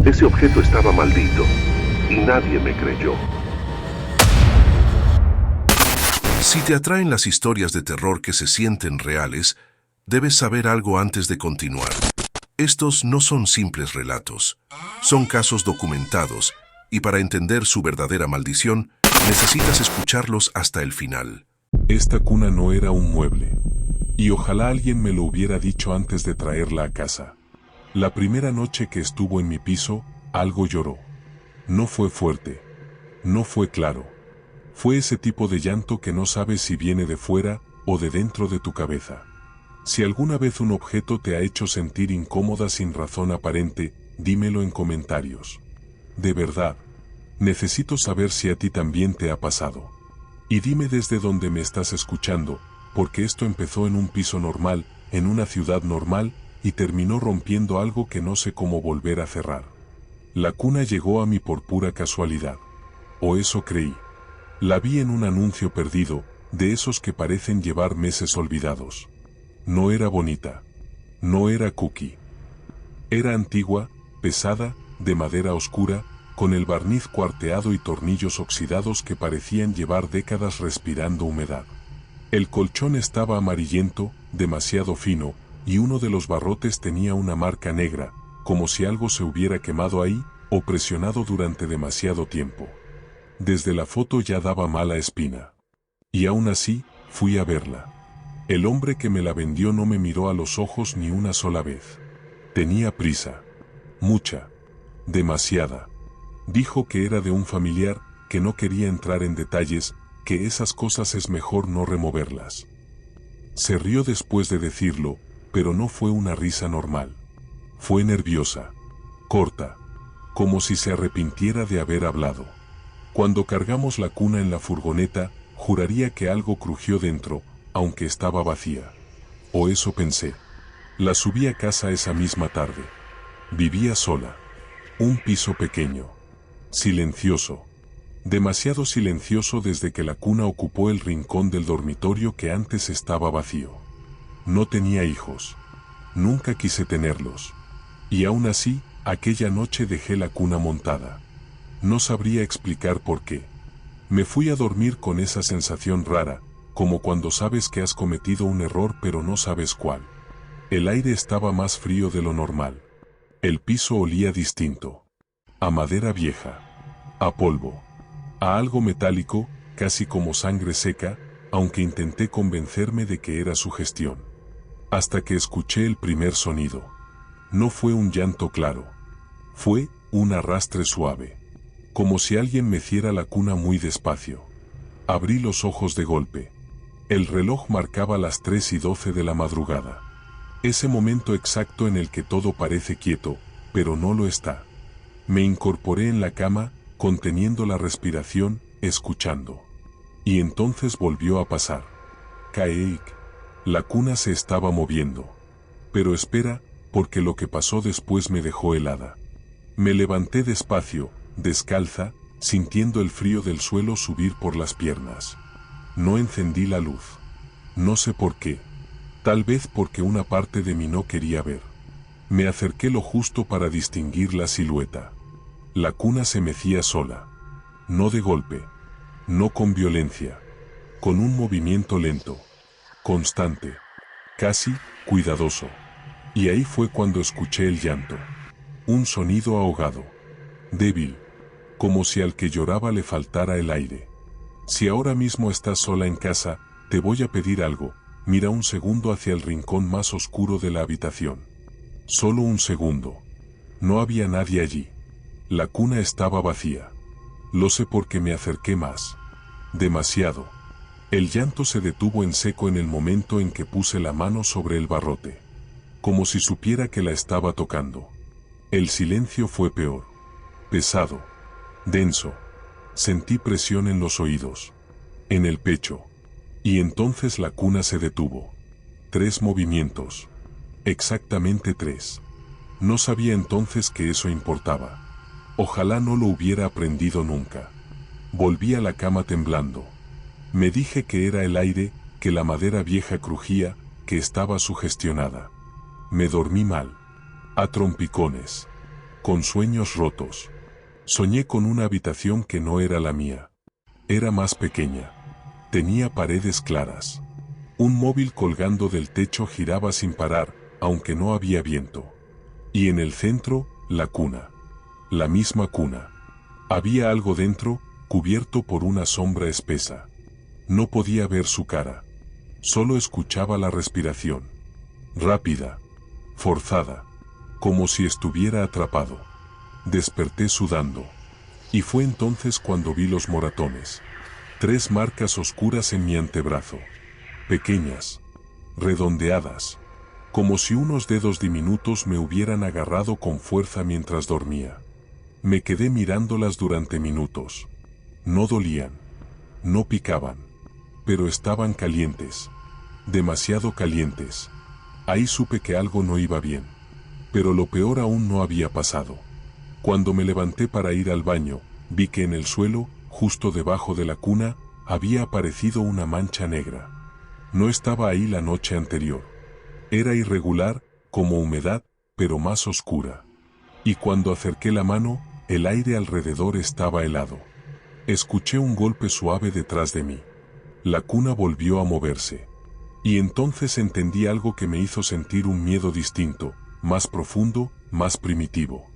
Ese objeto estaba maldito y nadie me creyó. Si te atraen las historias de terror que se sienten reales, debes saber algo antes de continuar. Estos no son simples relatos, son casos documentados, y para entender su verdadera maldición, necesitas escucharlos hasta el final. Esta cuna no era un mueble, y ojalá alguien me lo hubiera dicho antes de traerla a casa. La primera noche que estuvo en mi piso, algo lloró. No fue fuerte, no fue claro. Fue ese tipo de llanto que no sabes si viene de fuera o de dentro de tu cabeza. Si alguna vez un objeto te ha hecho sentir incómoda sin razón aparente, dímelo en comentarios. De verdad, necesito saber si a ti también te ha pasado. Y dime desde dónde me estás escuchando, porque esto empezó en un piso normal, en una ciudad normal, y terminó rompiendo algo que no sé cómo volver a cerrar. La cuna llegó a mí por pura casualidad. O eso creí. La vi en un anuncio perdido, de esos que parecen llevar meses olvidados. No era bonita. No era cookie. Era antigua, pesada, de madera oscura, con el barniz cuarteado y tornillos oxidados que parecían llevar décadas respirando humedad. El colchón estaba amarillento, demasiado fino, y uno de los barrotes tenía una marca negra, como si algo se hubiera quemado ahí, o presionado durante demasiado tiempo. Desde la foto ya daba mala espina. Y aún así, fui a verla. El hombre que me la vendió no me miró a los ojos ni una sola vez. Tenía prisa. Mucha. Demasiada. Dijo que era de un familiar, que no quería entrar en detalles, que esas cosas es mejor no removerlas. Se rió después de decirlo, pero no fue una risa normal. Fue nerviosa. Corta. Como si se arrepintiera de haber hablado. Cuando cargamos la cuna en la furgoneta, juraría que algo crujió dentro, aunque estaba vacía. O eso pensé. La subí a casa esa misma tarde. Vivía sola. Un piso pequeño. Silencioso. Demasiado silencioso desde que la cuna ocupó el rincón del dormitorio que antes estaba vacío. No tenía hijos. Nunca quise tenerlos. Y aún así, aquella noche dejé la cuna montada. No sabría explicar por qué. Me fui a dormir con esa sensación rara, como cuando sabes que has cometido un error pero no sabes cuál. El aire estaba más frío de lo normal. El piso olía distinto. A madera vieja. A polvo. A algo metálico, casi como sangre seca, aunque intenté convencerme de que era sugestión. Hasta que escuché el primer sonido. No fue un llanto claro. Fue un arrastre suave. Como si alguien meciera la cuna muy despacio. Abrí los ojos de golpe. El reloj marcaba las 3:12 de la madrugada. Ese momento exacto en el que todo parece quieto, pero no lo está. Me incorporé en la cama, conteniendo la respiración, escuchando. Y entonces volvió a pasar. Caek. La cuna se estaba moviendo. Pero espera, porque lo que pasó después me dejó helada. Me levanté despacio, descalza, sintiendo el frío del suelo subir por las piernas. No encendí la luz. No sé por qué. Tal vez porque una parte de mí no quería ver. Me acerqué lo justo para distinguir la silueta. La cuna se mecía sola. No de golpe. No con violencia. Con un movimiento lento. Constante. Casi cuidadoso. Y ahí fue cuando escuché el llanto. Un sonido ahogado. Débil. Como si al que lloraba le faltara el aire. Si ahora mismo estás sola en casa, te voy a pedir algo. Mira un segundo hacia el rincón más oscuro de la habitación. Solo un segundo. No había nadie allí. La cuna estaba vacía. Lo sé porque me acerqué más. Demasiado. El llanto se detuvo en seco en el momento en que puse la mano sobre el barrote. Como si supiera que la estaba tocando. El silencio fue peor. Pesado. Denso. Sentí presión en los oídos. En el pecho. Y entonces la cuna se detuvo. 3 movimientos. Exactamente 3. No sabía entonces que eso importaba. Ojalá no lo hubiera aprendido nunca. Volví a la cama temblando. Me dije que era el aire, que la madera vieja crujía, que estaba sugestionada. Me dormí mal. A trompicones. con sueños rotos. Soñé con una habitación que no era la mía. Era más pequeña. Tenía paredes claras. Un móvil colgando del techo giraba sin parar, aunque no había viento. Y en el centro, la cuna. La misma cuna. Había algo dentro, cubierto por una sombra espesa. No podía ver su cara. Solo escuchaba la respiración. Rápida. Forzada. Como si estuviera atrapado. Desperté sudando. Y fue entonces cuando vi los moratones. 3 marcas oscuras en mi antebrazo. Pequeñas. Redondeadas. Como si unos dedos diminutos me hubieran agarrado con fuerza mientras dormía. Me quedé mirándolas durante minutos. No dolían. No picaban. Pero estaban calientes. Demasiado calientes. Ahí supe que algo no iba bien. Pero lo peor aún no había pasado. Cuando me levanté para ir al baño, vi que en el suelo, justo debajo de la cuna, había aparecido una mancha negra. No estaba ahí la noche anterior. Era irregular, como humedad, pero más oscura. Y cuando acerqué la mano, el aire alrededor estaba helado. Escuché un golpe suave detrás de mí. La cuna volvió a moverse. Y entonces entendí algo que me hizo sentir un miedo distinto, más profundo, más primitivo.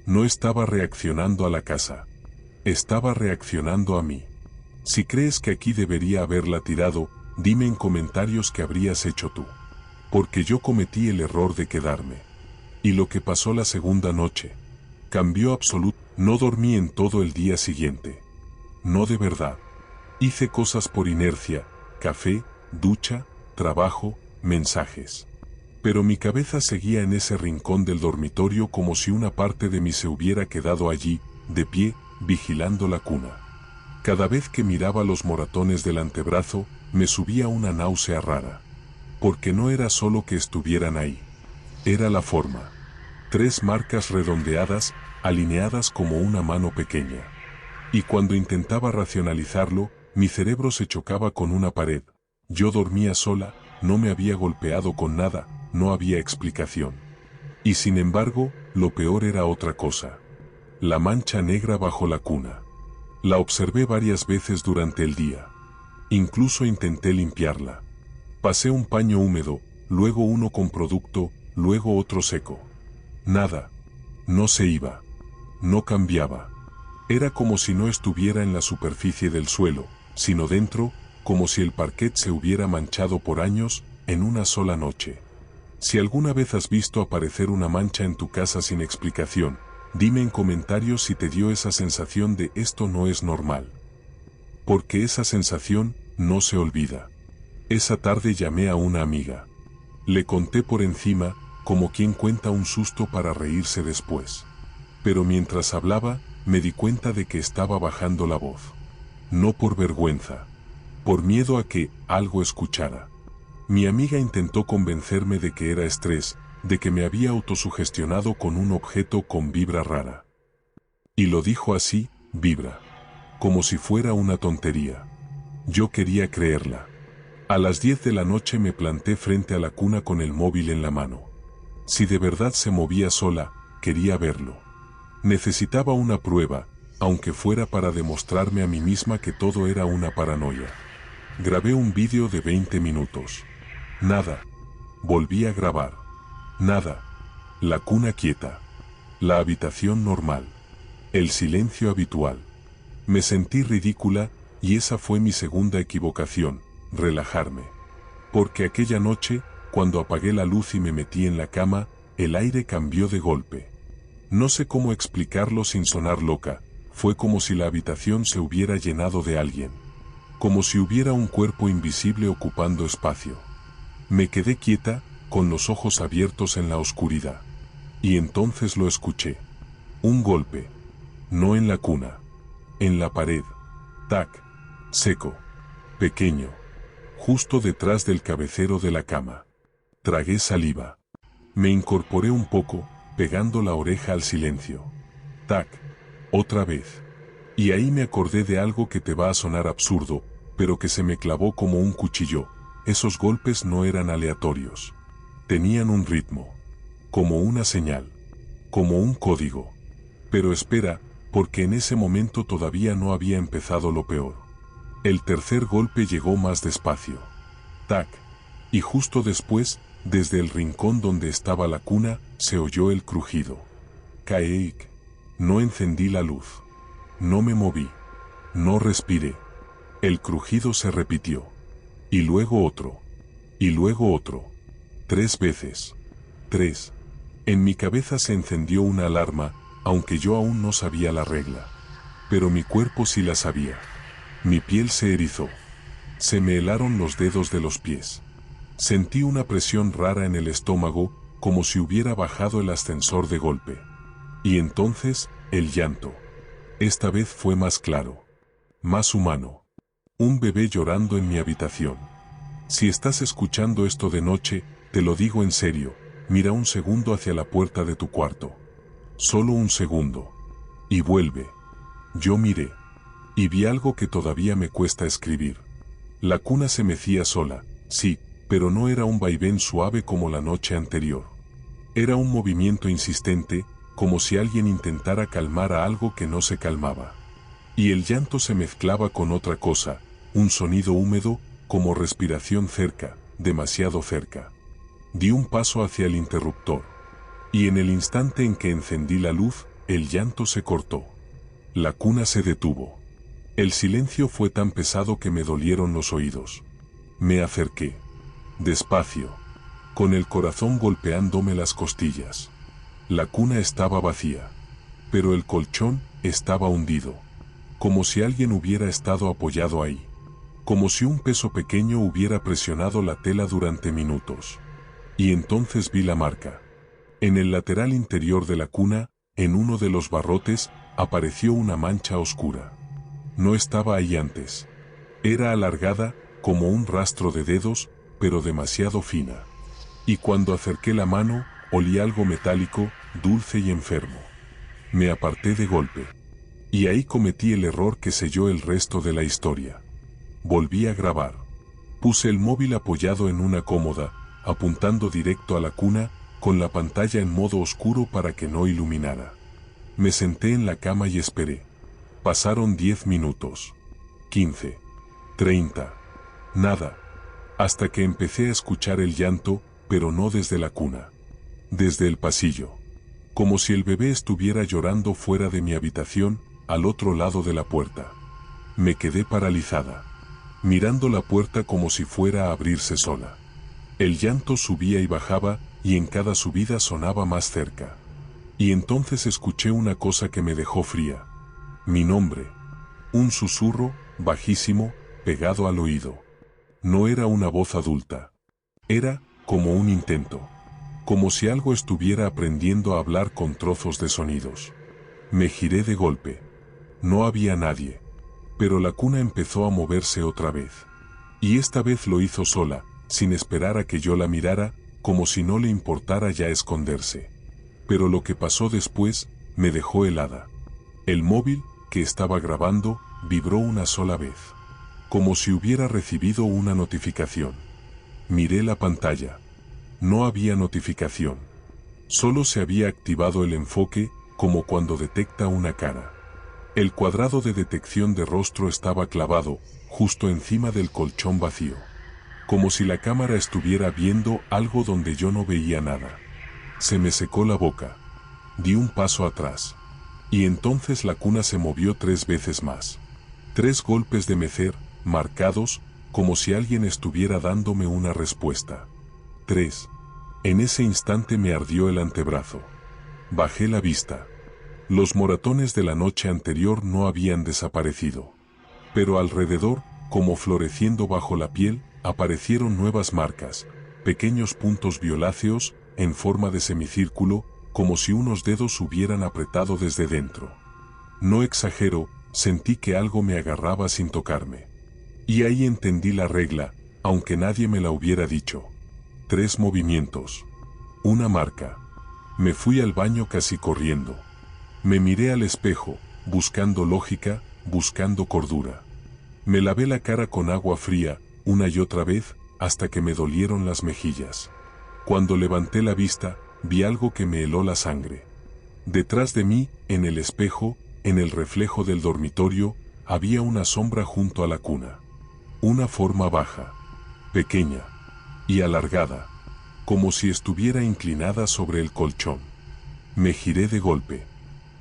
No estaba reaccionando a la casa. Estaba reaccionando a mí. Si crees que aquí debería haberla tirado, dime en comentarios qué habrías hecho tú. Porque yo cometí el error de quedarme. Y lo que pasó la segunda noche. Cambió absoluto. No dormí en todo el día siguiente. No de verdad. Hice cosas por inercia, café, ducha, trabajo, mensajes. Pero mi cabeza seguía en ese rincón del dormitorio como si una parte de mí se hubiera quedado allí, de pie, vigilando la cuna. Cada vez que miraba los moratones del antebrazo, me subía una náusea rara. Porque no era solo que estuvieran ahí. Era la forma. 3 marcas redondeadas, alineadas como una mano pequeña. Y cuando intentaba racionalizarlo, mi cerebro se chocaba con una pared. Yo dormía sola, no me había golpeado con nada, no había explicación. Y sin embargo, lo peor era otra cosa. La mancha negra bajo la cuna. La observé varias veces durante el día. Incluso intenté limpiarla. Pasé un paño húmedo, luego uno con producto, luego otro seco. Nada. No se iba. No cambiaba. Era como si no estuviera en la superficie del suelo, sino dentro, como si el parquet se hubiera manchado por años, en una sola noche. Si alguna vez has visto aparecer una mancha en tu casa sin explicación, dime en comentarios si te dio esa sensación de esto no es normal. Porque esa sensación no se olvida. Esa tarde llamé a una amiga. Le conté por encima, como quien cuenta un susto para reírse después. Pero mientras hablaba, me di cuenta de que estaba bajando la voz. No por vergüenza. Por miedo a que algo escuchara. Mi amiga intentó convencerme de que era estrés, de que me había autosugestionado con un objeto con vibra rara. Y lo dijo así, vibra. Como si fuera una tontería. Yo quería creerla. A las 10 de la noche me planté frente a la cuna con el móvil en la mano. Si de verdad se movía sola, quería verlo. Necesitaba una prueba, aunque fuera para demostrarme a mí misma que todo era una paranoia. Grabé un vídeo de 20 minutos. Nada. Volví a grabar. Nada. La cuna quieta. La habitación normal. El silencio habitual. Me sentí ridícula, y esa fue mi segunda equivocación, relajarme. Porque aquella noche, cuando apagué la luz y me metí en la cama, el aire cambió de golpe. No sé cómo explicarlo sin sonar loca, fue como si la habitación se hubiera llenado de alguien. Como si hubiera un cuerpo invisible ocupando espacio. Me quedé quieta, con los ojos abiertos en la oscuridad. Y entonces lo escuché. Un golpe. No en la cuna. En la pared. Tac. Seco. Pequeño. Justo detrás del cabecero de la cama. Tragué saliva. Me incorporé un poco, pegando la oreja al silencio. Tac. Otra vez. Y ahí me acordé de algo que te va a sonar absurdo, pero que se me clavó como un cuchillo. Esos golpes no eran aleatorios. Tenían un ritmo. Como una señal. como un código. Pero espera, porque en ese momento todavía no había empezado lo peor. El tercer golpe llegó más despacio. Tac. Y justo después, desde el rincón donde estaba la cuna, se oyó el crujido. Caek. No encendí la luz. No me moví. No respiré. El crujido se repitió. Y luego otro. Y luego otro. 3 veces. 3. En mi cabeza se encendió una alarma, aunque yo aún no sabía la regla. Pero mi cuerpo sí la sabía. Mi piel se erizó. Se me helaron los dedos de los pies. Sentí una presión rara en el estómago, como si hubiera bajado el ascensor de golpe. Y entonces, el llanto. Esta vez fue más claro. Más humano. Un bebé llorando en mi habitación. Si estás escuchando esto de noche, te lo digo en serio, mira un segundo hacia la puerta de tu cuarto. Solo un segundo. Y vuelve. Yo miré. Y vi algo que todavía me cuesta escribir. La cuna se mecía sola, sí, pero no era un vaivén suave como la noche anterior. Era un movimiento insistente, como si alguien intentara calmar a algo que no se calmaba. Y el llanto se mezclaba con otra cosa, un sonido húmedo, como respiración cerca, demasiado cerca. Di un paso hacia el interruptor. Y en el instante en que encendí la luz, el llanto se cortó. La cuna se detuvo. El silencio fue tan pesado que me dolieron los oídos. Me acerqué. Despacio. Con el corazón golpeándome las costillas. La cuna estaba vacía. Pero el colchón estaba hundido. Como si alguien hubiera estado apoyado ahí. Como si un peso pequeño hubiera presionado la tela durante minutos. Y entonces vi la marca. En el lateral interior de la cuna, en uno de los barrotes, apareció una mancha oscura. No estaba ahí antes. Era alargada, como un rastro de dedos, pero demasiado fina. Y cuando acerqué la mano, olí algo metálico, dulce y enfermo. Me aparté de golpe. Y ahí cometí el error que selló el resto de la historia. Volví a grabar. Puse el móvil apoyado en una cómoda, apuntando directo a la cuna, con la pantalla en modo oscuro para que no iluminara. Me senté en la cama y esperé. Pasaron 10 minutos. 15. 30. Nada. Hasta que empecé a escuchar el llanto, pero no desde la cuna. Desde el pasillo. Como si el bebé estuviera llorando fuera de mi habitación, al otro lado de la puerta. Me quedé paralizada. Mirando la puerta como si fuera a abrirse sola. El llanto subía y bajaba, y en cada subida sonaba más cerca. Y entonces escuché una cosa que me dejó fría. Mi nombre. Un susurro, bajísimo, pegado al oído. No era una voz adulta. Era como un intento. Como si algo estuviera aprendiendo a hablar con trozos de sonidos. Me giré de golpe. No había nadie. Pero la cuna empezó a moverse otra vez. Y esta vez lo hizo sola, sin esperar a que yo la mirara, como si no le importara ya esconderse. Pero lo que pasó después, me dejó helada. El móvil, que estaba grabando, vibró una sola vez. Como si hubiera recibido una notificación. Miré la pantalla. No había notificación. Solo se había activado el enfoque, como cuando detecta una cara. El cuadrado de detección de rostro estaba clavado, justo encima del colchón vacío. Como si la cámara estuviera viendo algo donde yo no veía nada. Se me secó la boca. Di un paso atrás. Y entonces la cuna se movió 3 veces más. 3 golpes de mecer, marcados, como si alguien estuviera dándome una respuesta. 3. En ese instante me ardió el antebrazo. Bajé la vista. Los moratones de la noche anterior no habían desaparecido. Pero alrededor, como floreciendo bajo la piel, aparecieron nuevas marcas, pequeños puntos violáceos, en forma de semicírculo, como si unos dedos hubieran apretado desde dentro. No exagero, sentí que algo me agarraba sin tocarme. Y ahí entendí la regla, aunque nadie me la hubiera dicho. 3 movimientos. Una marca. Me fui al baño casi corriendo. Me miré al espejo, buscando lógica, buscando cordura. Me lavé la cara con agua fría, una y otra vez, hasta que me dolieron las mejillas. Cuando levanté la vista, vi algo que me heló la sangre. Detrás de mí, en el espejo, en el reflejo del dormitorio, había una sombra junto a la cuna. Una forma baja, pequeña y alargada, como si estuviera inclinada sobre el colchón. Me giré de golpe.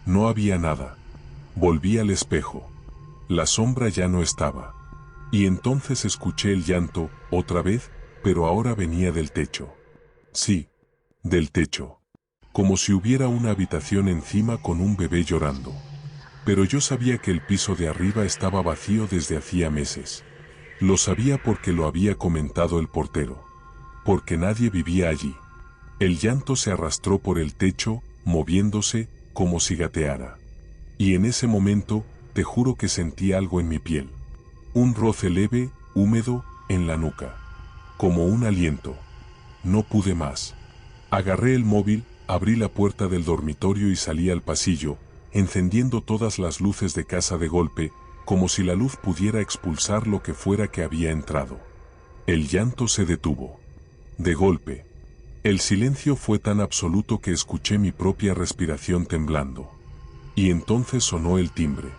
No había nada. Volví al espejo. La sombra ya no estaba. Y entonces escuché el llanto, otra vez, pero ahora venía del techo. Sí, del techo. Como si hubiera una habitación encima con un bebé llorando. Pero yo sabía que el piso de arriba estaba vacío desde hacía meses. Lo sabía porque lo había comentado el portero. Porque nadie vivía allí. El llanto se arrastró por el techo, moviéndose, como si gateara. Y en ese momento, te juro que sentí algo en mi piel. Un roce leve, húmedo, en la nuca. Como un aliento. No pude más. Agarré el móvil, abrí la puerta del dormitorio y salí al pasillo, encendiendo todas las luces de casa de golpe, como si la luz pudiera expulsar lo que fuera que había entrado. El llanto se detuvo. De golpe. El silencio fue tan absoluto que escuché mi propia respiración temblando. Y entonces sonó el timbre.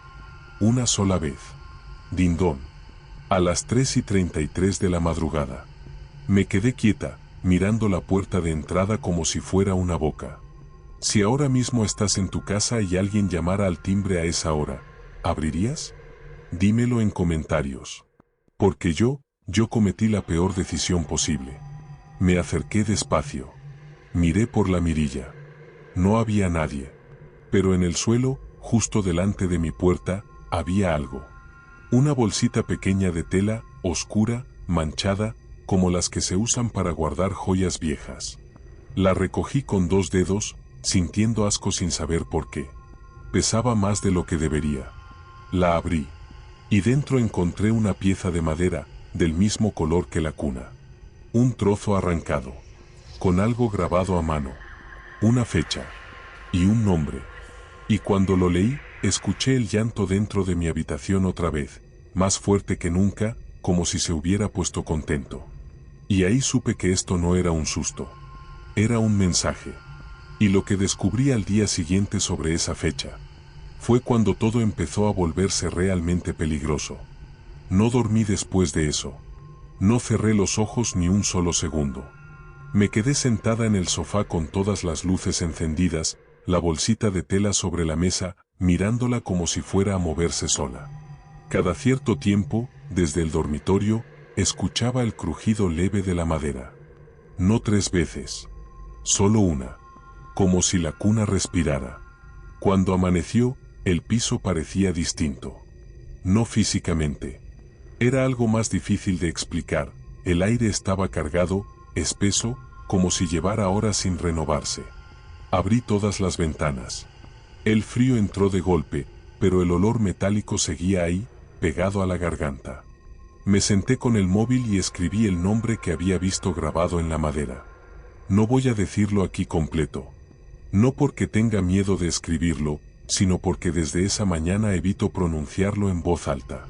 Una sola vez. Dindón. A las 3:33 de la madrugada. Me quedé quieta, mirando la puerta de entrada como si fuera una boca. Si ahora mismo estás en tu casa y alguien llamara al timbre a esa hora, ¿abrirías? Dímelo en comentarios. Porque yo cometí la peor decisión posible. Me acerqué despacio. Miré por la mirilla. No había nadie. Pero en el suelo, justo delante de mi puerta, había algo. Una bolsita pequeña de tela, oscura, manchada, como las que se usan para guardar joyas viejas. La recogí con 2 dedos, sintiendo asco sin saber por qué. Pesaba más de lo que debería. La abrí. Y dentro encontré una pieza de madera, del mismo color que la cuna. Un trozo arrancado. Con algo grabado a mano. Una fecha. Y un nombre. Y cuando lo leí, escuché el llanto dentro de mi habitación otra vez, más fuerte que nunca, como si se hubiera puesto contento. Y ahí supe que esto no era un susto. Era un mensaje. Y lo que descubrí al día siguiente sobre esa fecha, fue cuando todo empezó a volverse realmente peligroso. No dormí después de eso. No cerré los ojos ni un solo segundo. Me quedé sentada en el sofá con todas las luces encendidas, la bolsita de tela sobre la mesa, mirándola como si fuera a moverse sola. Cada cierto tiempo, desde el dormitorio, escuchaba el crujido leve de la madera. No 3 veces. Solo una. Como si la cuna respirara. Cuando amaneció, el piso parecía distinto. No físicamente. Era algo más difícil de explicar. El aire estaba cargado, espeso, como si llevara horas sin renovarse. Abrí todas las ventanas. El frío entró de golpe, pero el olor metálico seguía ahí, pegado a la garganta. Me senté con el móvil y escribí el nombre que había visto grabado en la madera. No voy a decirlo aquí completo. No porque tenga miedo de escribirlo, sino porque desde esa mañana evito pronunciarlo en voz alta.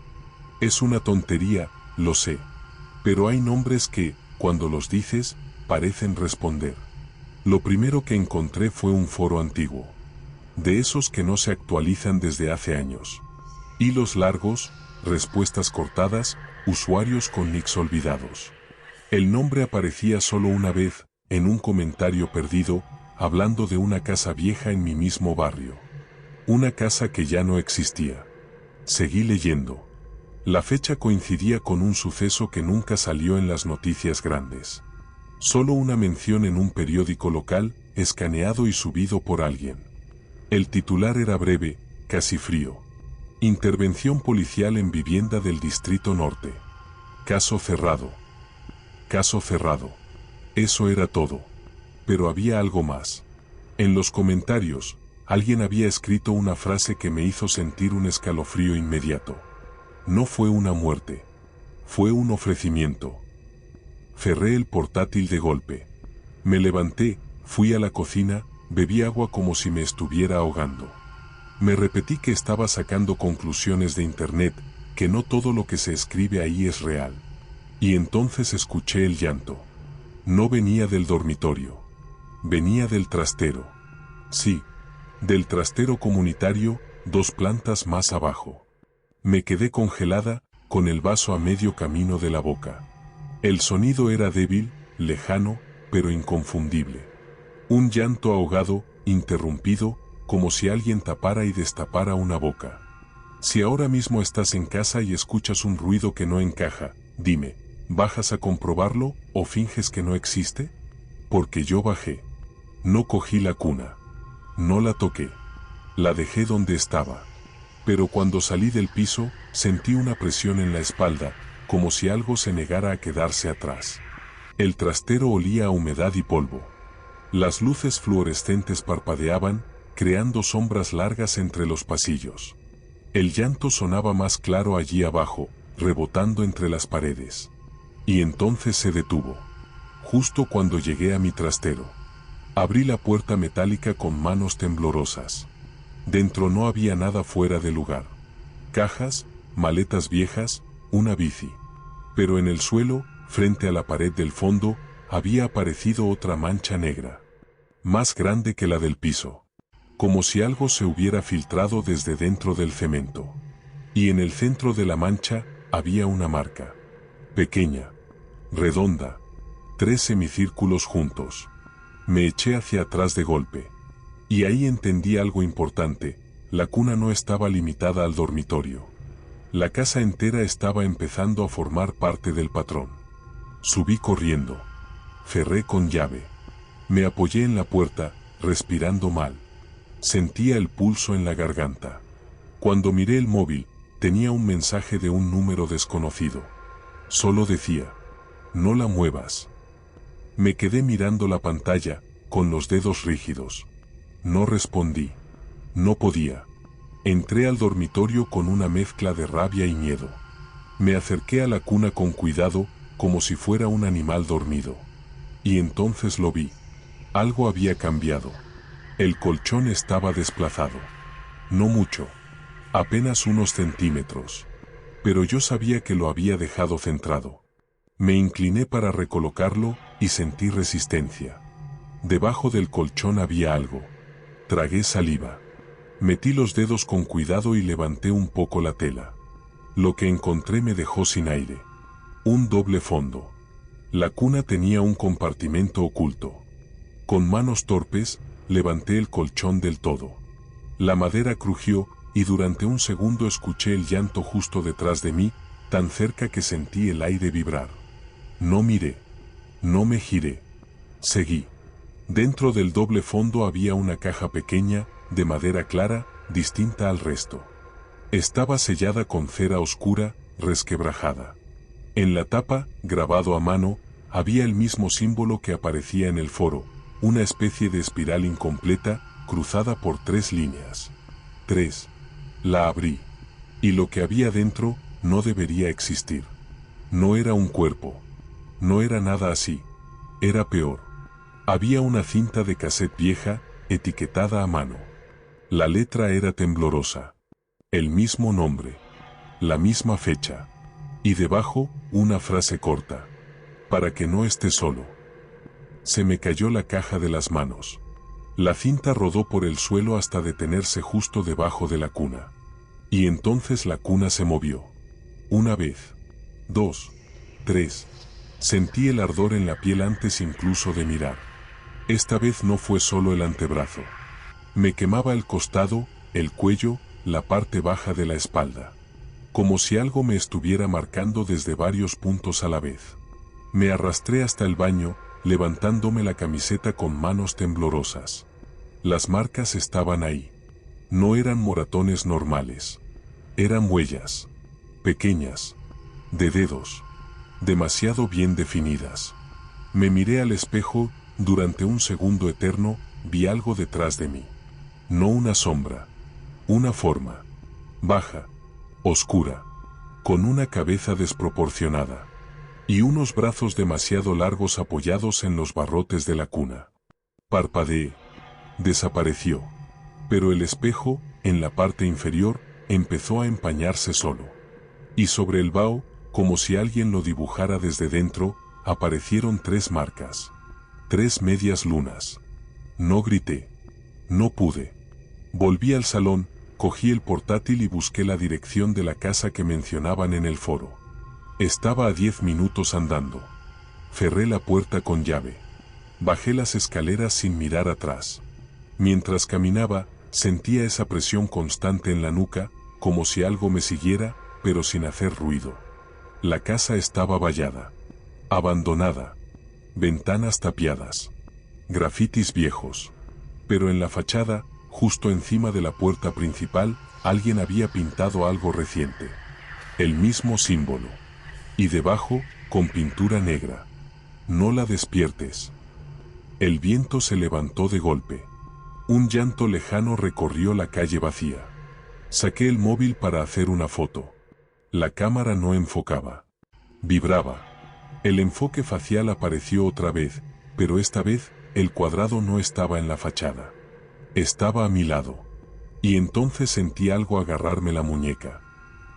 Es una tontería, lo sé. Pero hay nombres que, cuando los dices, parecen responder. Lo primero que encontré fue un foro antiguo. De esos que no se actualizan desde hace años. Hilos largos, respuestas cortadas, usuarios con nicks olvidados. El nombre aparecía solo una vez, en un comentario perdido, hablando de una casa vieja en mi mismo barrio. Una casa que ya no existía. Seguí leyendo. La fecha coincidía con un suceso que nunca salió en las noticias grandes. Solo una mención en un periódico local, escaneado y subido por alguien. El titular era breve, casi frío. Intervención policial en vivienda del Distrito Norte. Caso cerrado. Caso cerrado. Eso era todo. Pero había algo más. En los comentarios, alguien había escrito una frase que me hizo sentir un escalofrío inmediato. No fue una muerte. Fue un ofrecimiento. Cerré el portátil de golpe. Me levanté, fui a la cocina, bebí agua como si me estuviera ahogando. Me repetí que estaba sacando conclusiones de internet, que no todo lo que se escribe ahí es real. Y entonces escuché el llanto. No venía del dormitorio. Venía del trastero. Sí, Del trastero comunitario, 2 plantas más abajo. Me quedé congelada, con el vaso a medio camino de la boca. El sonido era débil, lejano, pero inconfundible. Un llanto ahogado, interrumpido, como si alguien tapara y destapara una boca. Si ahora mismo estás en casa y escuchas un ruido que no encaja, dime, ¿bajas a comprobarlo o finges que no existe? Porque yo bajé. No cogí la cuna. No la toqué. La dejé donde estaba. Pero cuando salí del piso, sentí una presión en la espalda, como si algo se negara a quedarse atrás. El trastero olía a humedad y polvo. Las luces fluorescentes parpadeaban, creando sombras largas entre los pasillos. El llanto sonaba más claro allí abajo, rebotando entre las paredes. Y entonces se detuvo. Justo cuando llegué a mi trastero. Abrí la puerta metálica con manos temblorosas. Dentro no había nada fuera de lugar. Cajas, maletas viejas, una bici. Pero en el suelo, frente a la pared del fondo, había aparecido otra mancha negra. Más grande que la del piso. Como si algo se hubiera filtrado desde dentro del cemento. Y en el centro de la mancha, había una marca. Pequeña. Redonda. 3 semicírculos juntos. Me eché hacia atrás de golpe. Y ahí entendí algo importante, la cuna no estaba limitada al dormitorio. La casa entera estaba empezando a formar parte del patrón. Subí corriendo. Cerré con llave. Me apoyé en la puerta, respirando mal. Sentía el pulso en la garganta. Cuando miré el móvil, tenía un mensaje de un número desconocido. Solo decía, no la muevas. Me quedé mirando la pantalla, con los dedos rígidos. No respondí. No podía. Entré al dormitorio con una mezcla de rabia y miedo. Me acerqué a la cuna con cuidado, como si fuera un animal dormido. Y entonces lo vi. Algo había cambiado. El colchón estaba desplazado. No mucho. Apenas unos centímetros. Pero yo sabía que lo había dejado centrado. Me incliné para recolocarlo y sentí resistencia. Debajo del colchón había algo. Tragué saliva. Metí los dedos con cuidado y levanté un poco la tela. Lo que encontré me dejó sin aire. Un doble fondo. La cuna tenía un compartimento oculto. Con manos torpes, levanté el colchón del todo. La madera crujió y durante un segundo escuché el llanto justo detrás de mí, tan cerca que sentí el aire vibrar. No miré. No me giré. Seguí. Dentro del doble fondo había una caja pequeña, de madera clara, distinta al resto. Estaba sellada con cera oscura, resquebrajada. En la tapa, grabado a mano, había el mismo símbolo que aparecía en el foro, una especie de espiral incompleta, cruzada por 3 líneas. 3. La abrí. Y lo que había dentro, no debería existir. No era un cuerpo. No era nada así. Era peor. Había una cinta de cassette vieja, etiquetada a mano. La letra era temblorosa. El mismo nombre. La misma fecha. Y debajo, una frase corta. Para que no esté solo. Se me cayó la caja de las manos. La cinta rodó por el suelo hasta detenerse justo debajo de la cuna. Y entonces la cuna se movió. Una vez. 2. 3. Sentí el ardor en la piel antes incluso de mirar. Esta vez no fue solo el antebrazo. Me quemaba el costado, el cuello, la parte baja de la espalda. Como si algo me estuviera marcando desde varios puntos a la vez. Me arrastré hasta el baño, levantándome la camiseta con manos temblorosas. Las marcas estaban ahí. No eran moratones normales. Eran huellas. Pequeñas. De dedos. Demasiado bien definidas. Me miré al espejo, durante un segundo eterno, vi algo detrás de mí. No una sombra. Una forma. Baja. Oscura. Con una cabeza desproporcionada. Y unos brazos demasiado largos apoyados en los barrotes de la cuna. Parpadeé. Desapareció. Pero el espejo, en la parte inferior, empezó a empañarse solo. Y sobre el vaho, como si alguien lo dibujara desde dentro, aparecieron 3 marcas. 3 medias lunas. No grité. No pude. Volví al salón, cogí el portátil y busqué la dirección de la casa que mencionaban en el foro. Estaba a 10 minutos andando. Cerré la puerta con llave. Bajé las escaleras sin mirar atrás. Mientras caminaba, sentía esa presión constante en la nuca, como si algo me siguiera, pero sin hacer ruido. La casa estaba vallada, abandonada, ventanas tapiadas, grafitis viejos. Pero en la fachada, justo encima de la puerta principal, alguien había pintado algo reciente. El mismo símbolo. Y debajo, con pintura negra. No la despiertes. El viento se levantó de golpe. Un llanto lejano recorrió la calle vacía. Saqué el móvil para hacer una foto. La cámara no enfocaba. Vibraba. El enfoque facial apareció otra vez, pero esta vez, el cuadrado no estaba en la fachada. Estaba a mi lado. Y entonces sentí algo agarrarme la muñeca.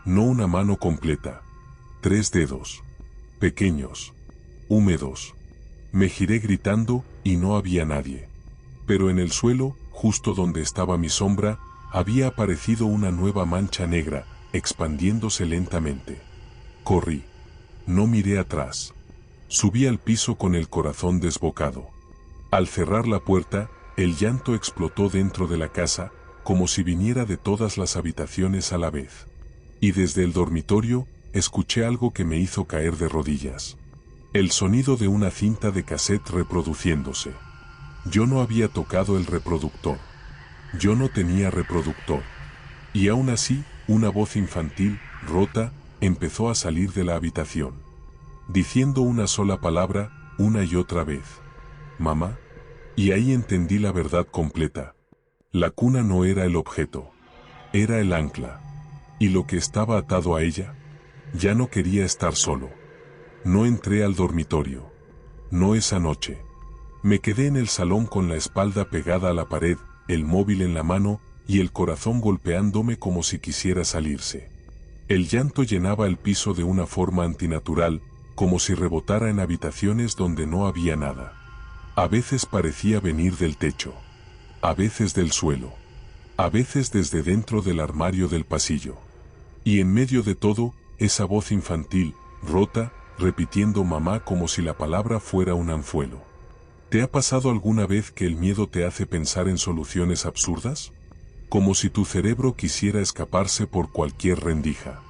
No una mano completa. 3 dedos. Pequeños. Húmedos. Me giré gritando, y no había nadie. Pero en el suelo, justo donde estaba mi sombra, había aparecido una nueva mancha negra, expandiéndose lentamente. Corrí. No miré atrás. Subí al piso con el corazón desbocado. Al cerrar la puerta, el llanto explotó dentro de la casa, como si viniera de todas las habitaciones a la vez. Y desde el dormitorio, escuché algo que me hizo caer de rodillas. El sonido de una cinta de cassette reproduciéndose. Yo no había tocado el reproductor. Yo no tenía reproductor. Y aún así, una voz infantil, rota, empezó a salir de la habitación. Diciendo una sola palabra, una y otra vez. Mamá. Y ahí entendí la verdad completa. La cuna no era el objeto. Era el ancla. Y lo que estaba atado a ella. Ya no quería estar solo. No entré al dormitorio. No esa noche. Me quedé en el salón con la espalda pegada a la pared, el móvil en la mano, y el corazón golpeándome como si quisiera salirse. El llanto llenaba el piso de una forma antinatural, como si rebotara en habitaciones donde no había nada. A veces parecía venir del techo. A veces del suelo. A veces desde dentro del armario del pasillo. Y en medio de todo, esa voz infantil, rota, repitiendo mamá como si la palabra fuera un anzuelo. ¿Te ha pasado alguna vez que el miedo te hace pensar en soluciones absurdas? Como si tu cerebro quisiera escaparse por cualquier rendija.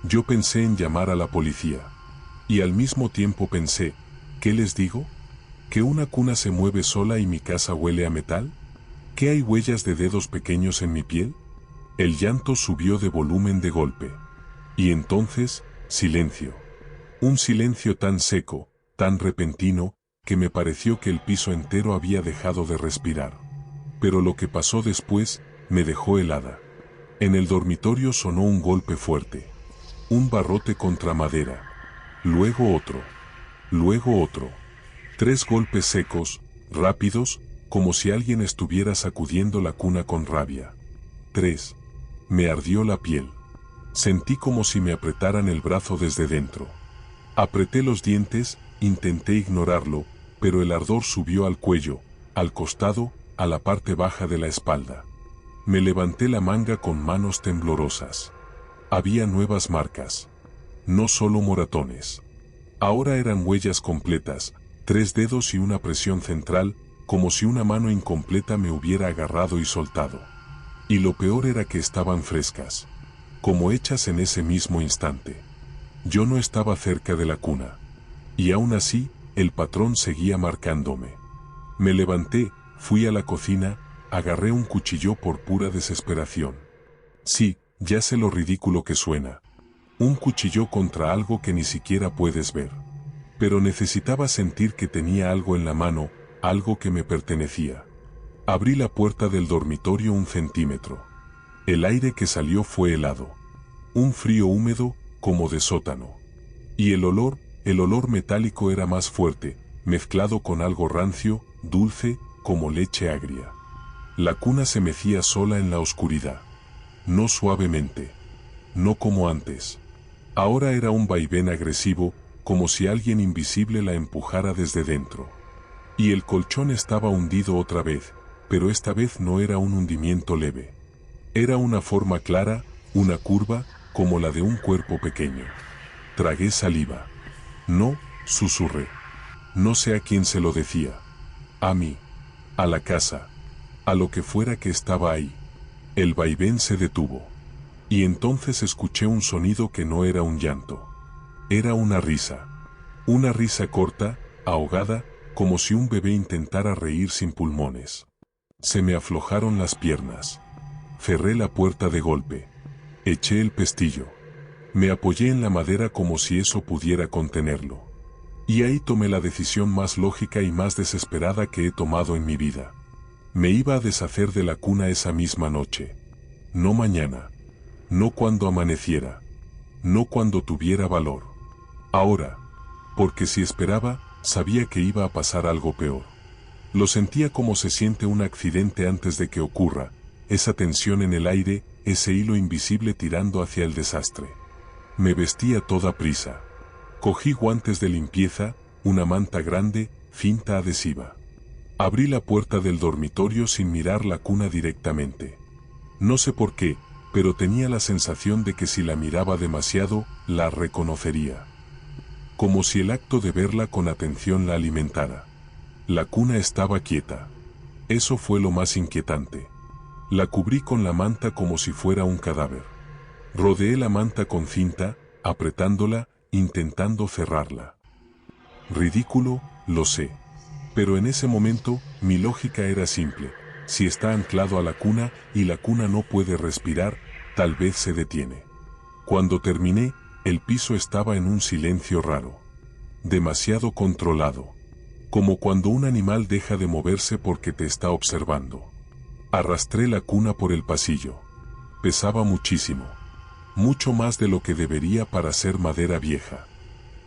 Yo pensé en llamar a la policía. Y al mismo tiempo pensé, ¿qué les digo? ¿Que una cuna se mueve sola y mi casa huele a metal? ¿Que hay huellas de dedos pequeños en mi piel? El llanto subió de volumen de golpe. Y entonces, silencio. Un silencio tan seco, tan repentino, que me pareció que el piso entero había dejado de respirar. Pero lo que pasó después, me dejó helada. En el dormitorio sonó un golpe fuerte. Un barrote contra madera. Luego otro. Luego otro. 3 golpes secos, rápidos, como si alguien estuviera sacudiendo la cuna con rabia. 3. Me ardió la piel. Sentí como si me apretaran el brazo desde dentro. Apreté los dientes, intenté ignorarlo, pero el ardor subió al cuello, al costado, a la parte baja de la espalda. Me levanté la manga con manos temblorosas. Había nuevas marcas. No solo moratones. Ahora eran huellas completas, 3 dedos y una presión central, como si una mano incompleta me hubiera agarrado y soltado. Y lo peor era que estaban frescas. Como hechas en ese mismo instante. Yo no estaba cerca de la cuna. Y aún así, el patrón seguía marcándome. Me levanté, fui a la cocina, agarré un cuchillo por pura desesperación. Sí, ya sé lo ridículo que suena. Un cuchillo contra algo que ni siquiera puedes ver. Pero necesitaba sentir que tenía algo en la mano, algo que me pertenecía. Abrí la puerta del dormitorio 1 centímetro. El aire que salió fue helado. Un frío húmedo, como de sótano. Y el olor metálico era más fuerte, mezclado con algo rancio, dulce, como leche agria. La cuna se mecía sola en la oscuridad. No suavemente. No como antes. Ahora era un vaivén agresivo, como si alguien invisible la empujara desde dentro. Y el colchón estaba hundido otra vez, pero esta vez no era un hundimiento leve. Era una forma clara, una curva, como la de un cuerpo pequeño. Tragué saliva. No, susurré. No sé a quién se lo decía. A mí. A la casa. A lo que fuera que estaba ahí. El vaivén se detuvo. Y entonces escuché un sonido que no era un llanto. Era una risa. Una risa corta, ahogada, como si un bebé intentara reír sin pulmones. Se me aflojaron las piernas. Cerré la puerta de golpe. Eché el pestillo. Me apoyé en la madera como si eso pudiera contenerlo. Y ahí tomé la decisión más lógica y más desesperada que he tomado en mi vida. Me iba a deshacer de la cuna esa misma noche. No mañana. No cuando amaneciera. No cuando tuviera valor. Ahora. Porque si esperaba, sabía que iba a pasar algo peor. Lo sentía como se siente un accidente antes de que ocurra, esa tensión en el aire, ese hilo invisible tirando hacia el desastre. Me vestí a toda prisa. Cogí guantes de limpieza, una manta grande, cinta adhesiva. Abrí la puerta del dormitorio sin mirar la cuna directamente. No sé por qué, pero tenía la sensación de que si la miraba demasiado, la reconocería. Como si el acto de verla con atención la alimentara. La cuna estaba quieta. Eso fue lo más inquietante. La cubrí con la manta como si fuera un cadáver. Rodeé la manta con cinta, apretándola, intentando cerrarla. Ridículo, lo sé. Pero en ese momento, mi lógica era simple. Si está anclado a la cuna y la cuna no puede respirar, tal vez se detiene. Cuando terminé, el piso estaba en un silencio raro. Demasiado controlado. Como cuando un animal deja de moverse porque te está observando. Arrastré la cuna por el pasillo. Pesaba muchísimo. Mucho más de lo que debería para ser madera vieja.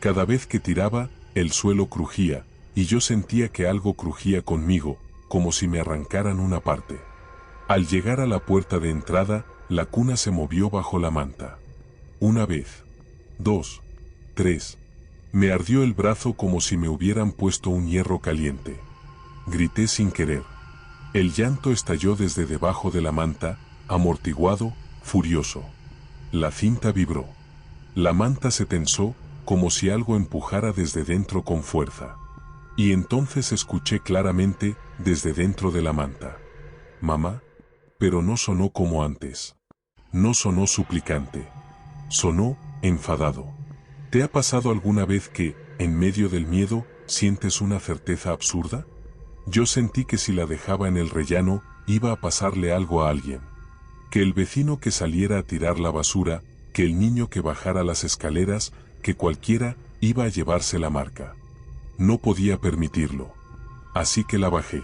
Cada vez que tiraba, el suelo crujía, y yo sentía que algo crujía conmigo, como si me arrancaran una parte. Al llegar a la puerta de entrada, la cuna se movió bajo la manta. Una vez. 2. 3. Me ardió el brazo como si me hubieran puesto un hierro caliente. Grité sin querer. El llanto estalló desde debajo de la manta, amortiguado, furioso. La cinta vibró. La manta se tensó, como si algo empujara desde dentro con fuerza. Y entonces escuché claramente, desde dentro de la manta. «Mamá», pero no sonó como antes. No sonó suplicante. Sonó enfadado. ¿Te ha pasado alguna vez que, en medio del miedo, sientes una certeza absurda? Yo sentí que si la dejaba en el rellano, iba a pasarle algo a alguien. Que el vecino que saliera a tirar la basura, que el niño que bajara las escaleras, que cualquiera, iba a llevarse la marca. No podía permitirlo. Así que la bajé.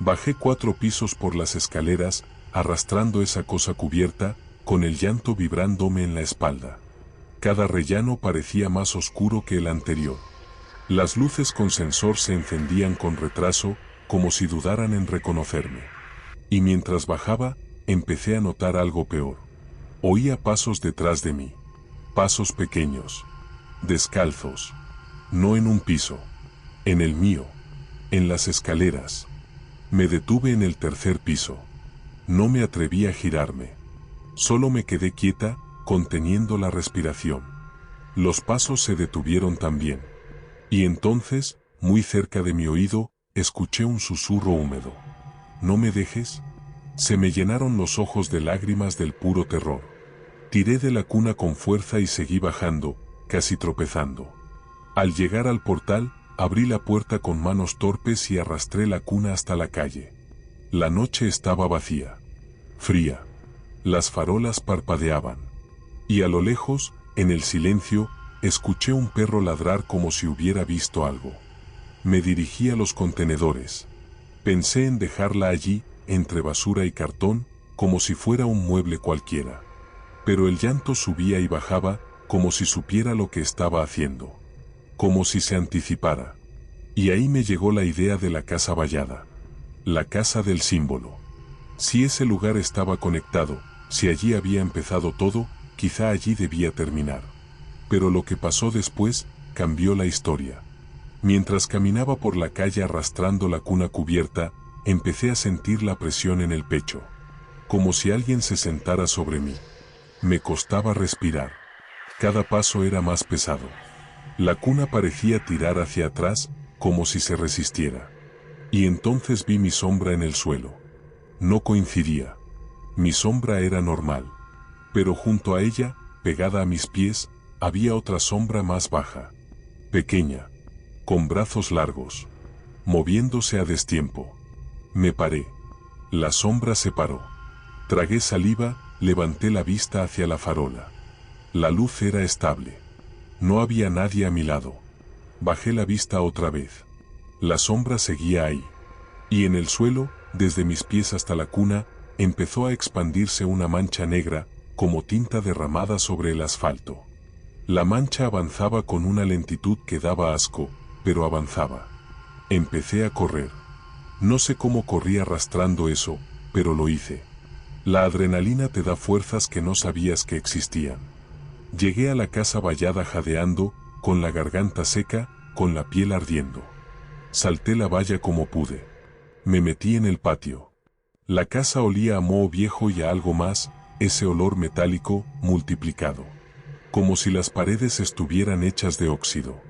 Bajé 4 pisos por las escaleras, arrastrando esa cosa cubierta, con el llanto vibrándome en la espalda. Cada rellano parecía más oscuro que el anterior. Las luces con sensor se encendían con retraso, como si dudaran en reconocerme. Y mientras bajaba, empecé a notar algo peor. Oía pasos detrás de mí. Pasos pequeños. Descalzos. No en un piso. En el mío. En las escaleras. Me detuve en el 3er piso. No me atreví a girarme. Solo me quedé quieta, conteniendo la respiración. Los pasos se detuvieron también. Y entonces, muy cerca de mi oído, escuché un susurro húmedo. «¿No me dejes?» Se me llenaron los ojos de lágrimas del puro terror. Tiré de la cuna con fuerza y seguí bajando, casi tropezando. Al llegar al portal, abrí la puerta con manos torpes y arrastré la cuna hasta la calle. La noche estaba vacía. Fría. Las farolas parpadeaban. Y a lo lejos, en el silencio, escuché un perro ladrar como si hubiera visto algo. Me dirigí a los contenedores. Pensé en dejarla allí, entre basura y cartón, como si fuera un mueble cualquiera. Pero el llanto subía y bajaba, como si supiera lo que estaba haciendo. Como si se anticipara. Y ahí me llegó la idea de la casa vallada. La casa del símbolo. Si ese lugar estaba conectado, si allí había empezado todo, quizá allí debía terminar. Pero lo que pasó después, cambió la historia. Mientras caminaba por la calle arrastrando la cuna cubierta, empecé a sentir la presión en el pecho, como si alguien se sentara sobre mí. Me costaba respirar. Cada paso era más pesado. La cuna parecía tirar hacia atrás, como si se resistiera. Y entonces vi mi sombra en el suelo. No coincidía. Mi sombra era normal. Pero junto a ella, pegada a mis pies, había otra sombra más baja. Pequeña. Con brazos largos. Moviéndose a destiempo. Me paré. La sombra se paró. Tragué saliva, levanté la vista hacia la farola. La luz era estable. No había nadie a mi lado. Bajé la vista otra vez. La sombra seguía ahí. Y en el suelo, desde mis pies hasta la cuna, empezó a expandirse una mancha negra, como tinta derramada sobre el asfalto. La mancha avanzaba con una lentitud que daba asco, pero avanzaba. Empecé a correr. No sé cómo corrí arrastrando eso, pero lo hice. La adrenalina te da fuerzas que no sabías que existían. Llegué a la casa vallada jadeando, con la garganta seca, con la piel ardiendo. Salté la valla como pude. Me metí en el patio. La casa olía a moho viejo y a algo más, ese olor metálico, multiplicado. Como si las paredes estuvieran hechas de óxido.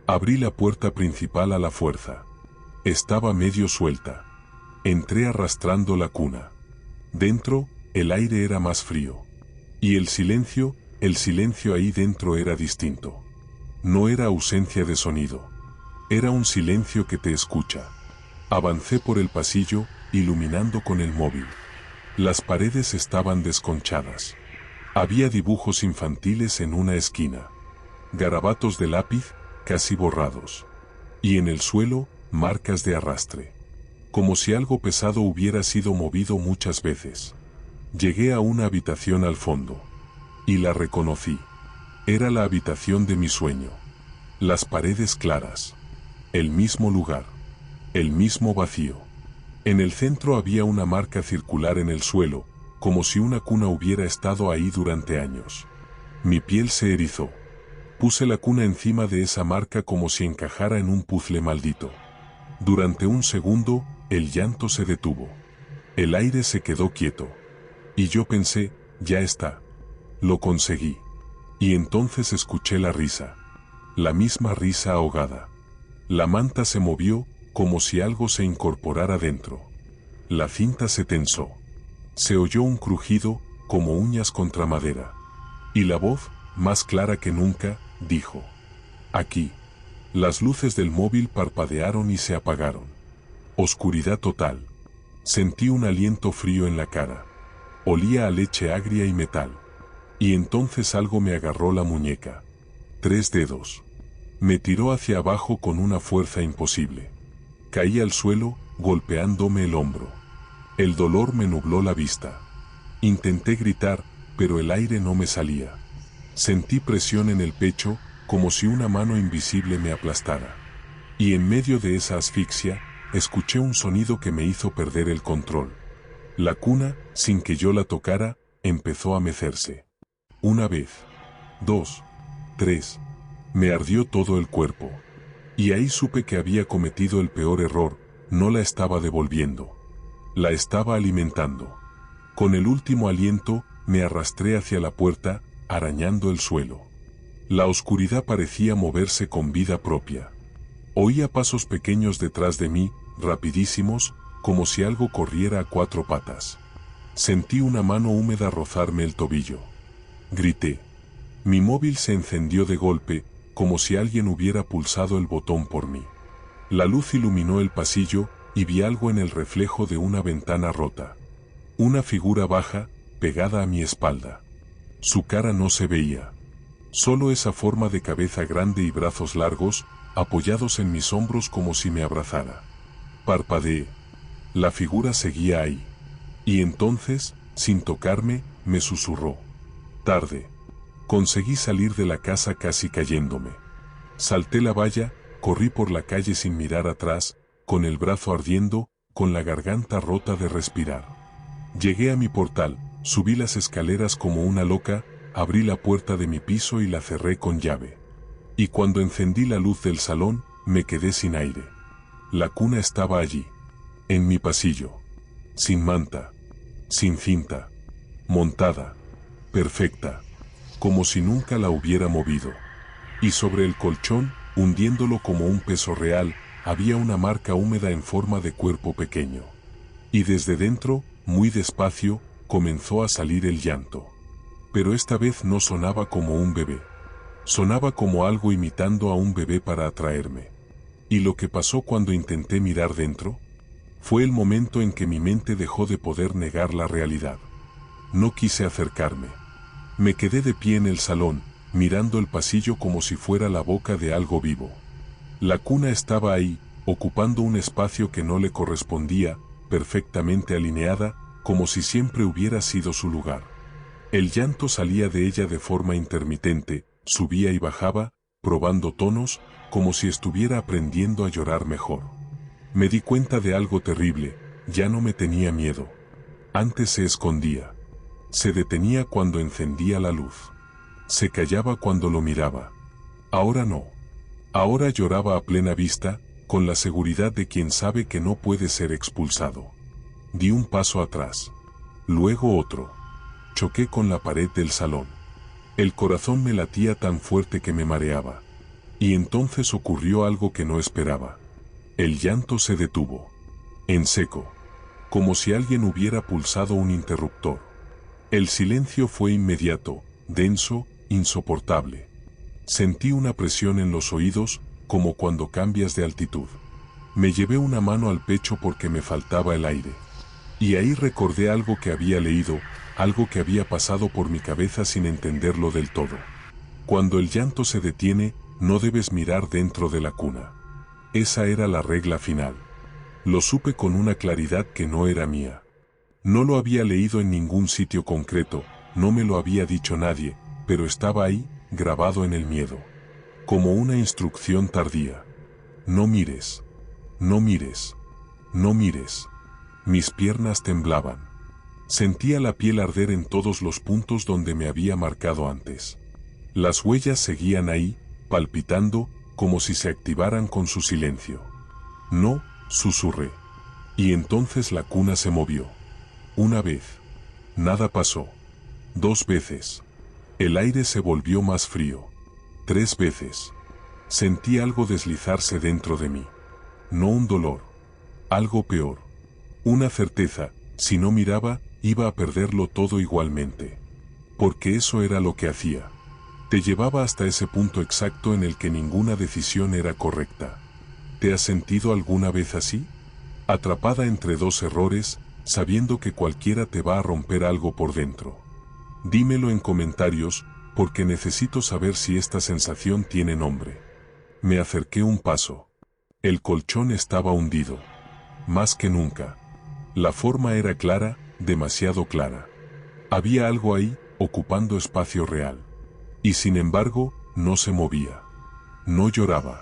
Abrí la puerta principal a la fuerza. Estaba medio suelta. Entré arrastrando la cuna. Dentro, el aire era más frío. Y el silencio ahí dentro era distinto. No era ausencia de sonido. Era un silencio que te escucha. Avancé por el pasillo, iluminando con el móvil. Las paredes estaban desconchadas. Había dibujos infantiles en una esquina. Garabatos de lápiz, casi borrados. Y en el suelo, marcas de arrastre. Como si algo pesado hubiera sido movido muchas veces. Llegué a una habitación al fondo. Y la reconocí. Era la habitación de mi sueño. Las paredes claras. El mismo lugar. El mismo vacío. En el centro había una marca circular en el suelo, como si una cuna hubiera estado ahí durante años. Mi piel se erizó. Puse la cuna encima de esa marca como si encajara en un puzzle maldito. Durante un segundo, el llanto se detuvo. El aire se quedó quieto. Y yo pensé, ya está. Lo conseguí. Y entonces escuché la risa. La misma risa ahogada. La manta se movió, como si algo se incorporara dentro. La cinta se tensó. Se oyó un crujido, como uñas contra madera. Y la voz, más clara que nunca, dijo: aquí. Las luces del móvil parpadearon y se apagaron. Oscuridad total. Sentí un aliento frío en la cara. Olía a leche agria y metal. Y entonces algo me agarró la muñeca. 3 dedos. Me tiró hacia abajo con una fuerza imposible. Caí al suelo, golpeándome el hombro. El dolor me nubló la vista. Intenté gritar, pero el aire no me salía. Sentí presión en el pecho, como si una mano invisible me aplastara. Y en medio de esa asfixia, escuché un sonido que me hizo perder el control. La cuna, sin que yo la tocara, empezó a mecerse. 1 vez. 2. 3. Me ardió todo el cuerpo. Y ahí supe que había cometido el peor error, no la estaba devolviendo. La estaba alimentando. Con el último aliento, me arrastré hacia la puerta, arañando el suelo. La oscuridad parecía moverse con vida propia. Oía pasos pequeños detrás de mí, rapidísimos, como si algo corriera a 4 patas. Sentí una mano húmeda rozarme el tobillo. Grité. Mi móvil se encendió de golpe, como si alguien hubiera pulsado el botón por mí. La luz iluminó el pasillo, y vi algo en el reflejo de una ventana rota. Una figura baja, pegada a mi espalda. Su cara no se veía. Solo esa forma de cabeza grande y brazos largos, apoyados en mis hombros como si me abrazara. Parpadeé. La figura seguía ahí. Y entonces, sin tocarme, me susurró: tarde. Conseguí salir de la casa casi cayéndome. Salté la valla, corrí por la calle sin mirar atrás, con el brazo ardiendo, con la garganta rota de respirar. Llegué a mi portal, subí las escaleras como una loca, abrí la puerta de mi piso y la cerré con llave. Y cuando encendí la luz del salón, me quedé sin aire. La cuna estaba allí. En mi pasillo. Sin manta. Sin cinta. Montada. Perfecta. Como si nunca la hubiera movido. Y sobre el colchón, hundiéndolo como un peso real, había una marca húmeda en forma de cuerpo pequeño. Y desde dentro, muy despacio, comenzó a salir el llanto. Pero esta vez no sonaba como un bebé. Sonaba como algo imitando a un bebé para atraerme. ¿Y lo que pasó cuando intenté mirar dentro? Fue el momento en que mi mente dejó de poder negar la realidad. No quise acercarme. Me quedé de pie en el salón, mirando el pasillo como si fuera la boca de algo vivo. La cuna estaba ahí, ocupando un espacio que no le correspondía, perfectamente alineada, como si siempre hubiera sido su lugar. El llanto salía de ella de forma intermitente, subía y bajaba, probando tonos, como si estuviera aprendiendo a llorar mejor. Me di cuenta de algo terrible, ya no me tenía miedo. Antes se escondía. Se detenía cuando encendía la luz. Se callaba cuando lo miraba. Ahora no. Ahora lloraba a plena vista, con la seguridad de quien sabe que no puede ser expulsado. Di un paso atrás. Luego otro. Choqué con la pared del salón. El corazón me latía tan fuerte que me mareaba. Y entonces ocurrió algo que no esperaba. El llanto se detuvo. En seco. Como si alguien hubiera pulsado un interruptor. El silencio fue inmediato, denso, insoportable. Sentí una presión en los oídos, como cuando cambias de altitud. Me llevé una mano al pecho porque me faltaba el aire. Y ahí recordé algo que había leído, algo que había pasado por mi cabeza sin entenderlo del todo. Cuando el llanto se detiene, no debes mirar dentro de la cuna. Esa era la regla final. Lo supe con una claridad que no era mía. No lo había leído en ningún sitio concreto, no me lo había dicho nadie, pero estaba ahí, grabado en el miedo. Como una instrucción tardía. No mires. No mires. No mires. Mis piernas temblaban. Sentía la piel arder en todos los puntos donde me había marcado antes. Las huellas seguían ahí, palpitando, como si se activaran con su silencio. No, susurré. Y entonces la cuna se movió. Una vez. Nada pasó. 2 veces. El aire se volvió más frío. 3 veces. Sentí algo deslizarse dentro de mí. No un dolor. Algo peor. Una certeza, si no miraba, iba a perderlo todo igualmente. Porque eso era lo que hacía. Te llevaba hasta ese punto exacto en el que ninguna decisión era correcta. ¿Te has sentido alguna vez así? Atrapada entre 2 errores, sabiendo que cualquiera te va a romper algo por dentro. Dímelo en comentarios, porque necesito saber si esta sensación tiene nombre. Me acerqué un paso. El colchón estaba hundido. Más que nunca. La forma era clara, demasiado clara. Había algo ahí, ocupando espacio real. Y sin embargo, no se movía. No lloraba.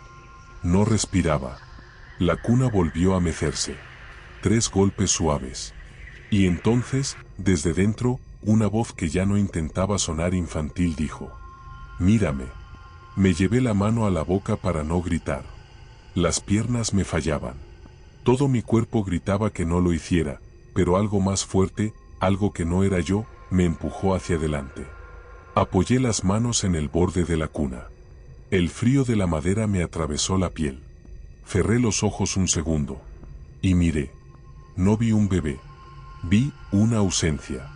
No respiraba. La cuna volvió a mecerse. 3 golpes suaves. Y entonces, desde dentro, una voz que ya no intentaba sonar infantil dijo: «Mírame». Me llevé la mano a la boca para no gritar. Las piernas me fallaban. Todo mi cuerpo gritaba que no lo hiciera, pero algo más fuerte, algo que no era yo, me empujó hacia adelante. Apoyé las manos en el borde de la cuna. El frío de la madera me atravesó la piel. Cerré los ojos un segundo. Y miré. No vi un bebé. Vi una ausencia.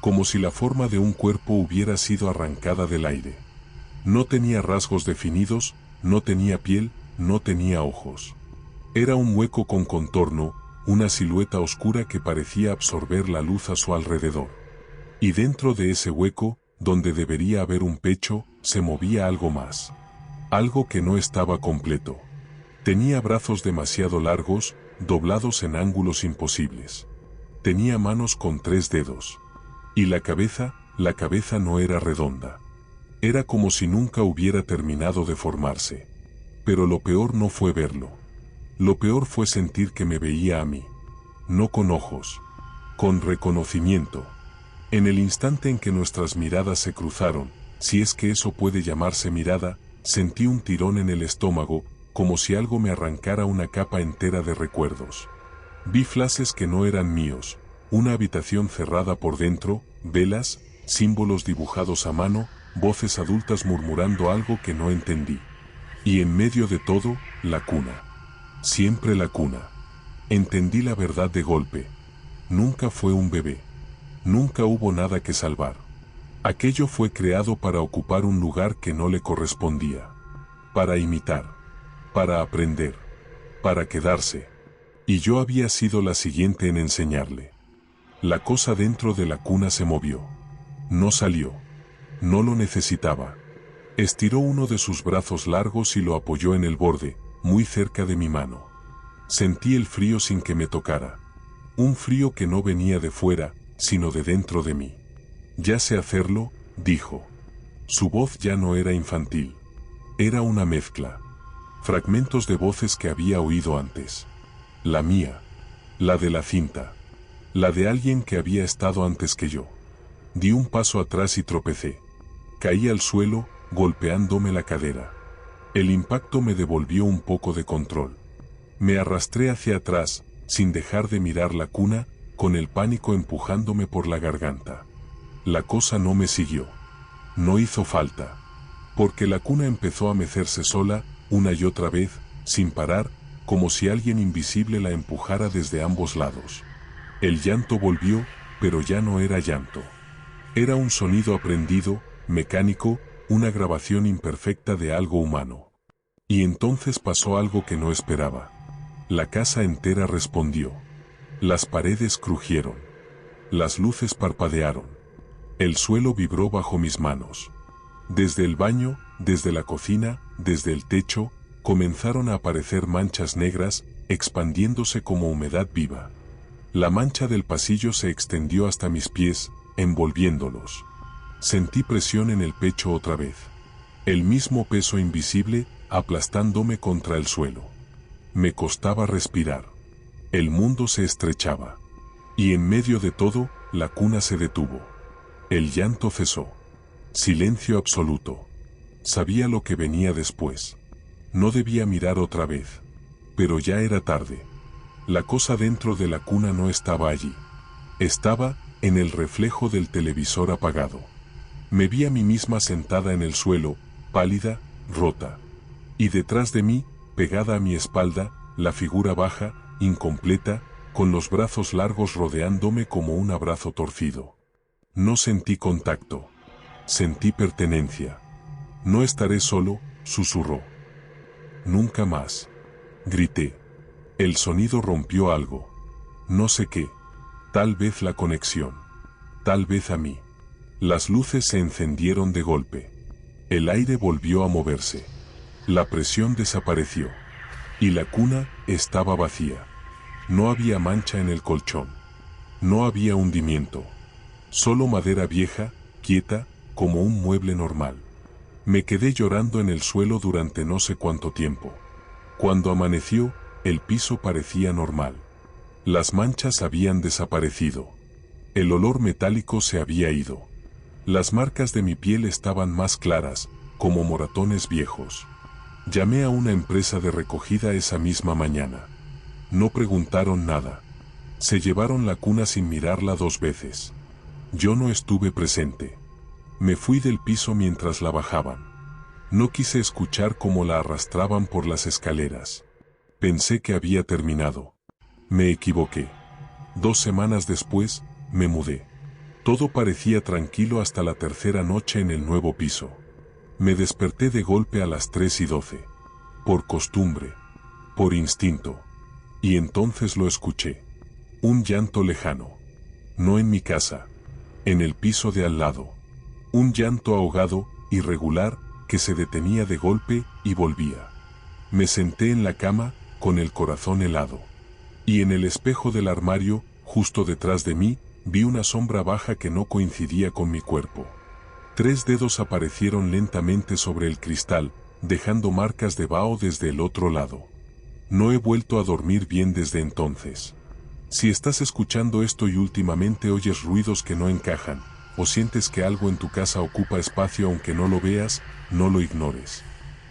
Como si la forma de un cuerpo hubiera sido arrancada del aire. No tenía rasgos definidos, no tenía piel, no tenía ojos. Era un hueco con contorno, una silueta oscura que parecía absorber la luz a su alrededor. Y dentro de ese hueco, donde debería haber un pecho, se movía algo más. Algo que no estaba completo. Tenía brazos demasiado largos, doblados en ángulos imposibles. Tenía manos con 3 dedos. Y la cabeza no era redonda. Era como si nunca hubiera terminado de formarse. Pero lo peor no fue verlo. Lo peor fue sentir que me veía a mí. No con ojos. Con reconocimiento. En el instante en que nuestras miradas se cruzaron, si es que eso puede llamarse mirada, sentí un tirón en el estómago, como si algo me arrancara una capa entera de recuerdos. Vi flashes que no eran míos, una habitación cerrada por dentro, velas, símbolos dibujados a mano, voces adultas murmurando algo que no entendí. Y en medio de todo, la cuna. Siempre la cuna. Entendí la verdad de golpe. Nunca fue un bebé. Nunca hubo nada que salvar. Aquello fue creado para ocupar un lugar que no le correspondía. Para imitar. Para aprender. Para quedarse. Y yo había sido la siguiente en enseñarle. La cosa dentro de la cuna se movió. No salió. No lo necesitaba. Estiró uno de sus brazos largos y lo apoyó en el borde, muy cerca de mi mano. Sentí el frío sin que me tocara. Un frío que no venía de fuera, sino de dentro de mí. Ya sé hacerlo, dijo. Su voz ya no era infantil. Era una mezcla. Fragmentos de voces que había oído antes. La mía. La de la cinta. La de alguien que había estado antes que yo. Di un paso atrás y tropecé. Caí al suelo, golpeándome la cadera. El impacto me devolvió un poco de control. Me arrastré hacia atrás, sin dejar de mirar la cuna, con el pánico empujándome por la garganta. La cosa no me siguió. No hizo falta. Porque la cuna empezó a mecerse sola, una y otra vez, sin parar, como si alguien invisible la empujara desde ambos lados. El llanto volvió, pero ya no era llanto. Era un sonido aprendido, mecánico, una grabación imperfecta de algo humano. Y entonces pasó algo que no esperaba. La casa entera respondió. Las paredes crujieron. Las luces parpadearon. El suelo vibró bajo mis manos. Desde el baño, desde la cocina, desde el techo, comenzaron a aparecer manchas negras, expandiéndose como humedad viva. La mancha del pasillo se extendió hasta mis pies, envolviéndolos. Sentí presión en el pecho otra vez. El mismo peso invisible, aplastándome contra el suelo. Me costaba respirar. El mundo se estrechaba. Y en medio de todo, la cuna se detuvo. El llanto cesó. Silencio absoluto. Sabía lo que venía después. No debía mirar otra vez. Pero ya era tarde. La cosa dentro de la cuna no estaba allí. Estaba en el reflejo del televisor apagado. Me vi a mí misma sentada en el suelo, pálida, rota. Y detrás de mí, pegada a mi espalda, la figura baja, incompleta, con los brazos largos rodeándome como un abrazo torcido. No sentí contacto. Sentí pertenencia. No estaré solo, susurró. Nunca más. Grité. El sonido rompió algo. No sé qué. Tal vez la conexión. Tal vez a mí. Las luces se encendieron de golpe. El aire volvió a moverse. La presión desapareció. Y la cuna estaba vacía. No había mancha en el colchón. No había hundimiento. Solo madera vieja, quieta, como un mueble normal. Me quedé llorando en el suelo durante no sé cuánto tiempo. Cuando amaneció, el piso parecía normal. Las manchas habían desaparecido. El olor metálico se había ido. Las marcas de mi piel estaban más claras, como moratones viejos. Llamé a una empresa de recogida esa misma mañana. No preguntaron nada. Se llevaron la cuna sin mirarla 2 veces. Yo no estuve presente. Me fui del piso mientras la bajaban. No quise escuchar cómo la arrastraban por las escaleras. Pensé que había terminado. Me equivoqué. 2 semanas después, me mudé. Todo parecía tranquilo hasta la tercera noche en el nuevo piso. Me desperté de golpe a las 3:12. Por costumbre. Por instinto. Y entonces lo escuché. Un llanto lejano. No en mi casa. En el piso de al lado. Un llanto ahogado, irregular, que se detenía de golpe y volvía. Me senté en la cama, con el corazón helado. Y en el espejo del armario, justo detrás de mí, vi una sombra baja que no coincidía con mi cuerpo. 3 dedos aparecieron lentamente sobre el cristal, dejando marcas de vaho desde el otro lado. No he vuelto a dormir bien desde entonces. Si estás escuchando esto y últimamente oyes ruidos que no encajan, o sientes que algo en tu casa ocupa espacio aunque no lo veas, no lo ignores.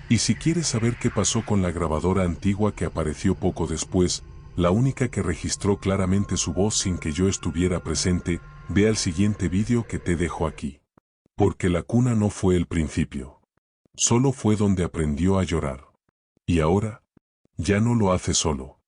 Y si quieres saber qué pasó con la grabadora antigua que apareció poco después, la única que registró claramente su voz sin que yo estuviera presente. Ve al siguiente vídeo que te dejo aquí. Porque la cuna no fue el principio. Solo fue donde aprendió a llorar. Y ahora, ya no lo hace solo.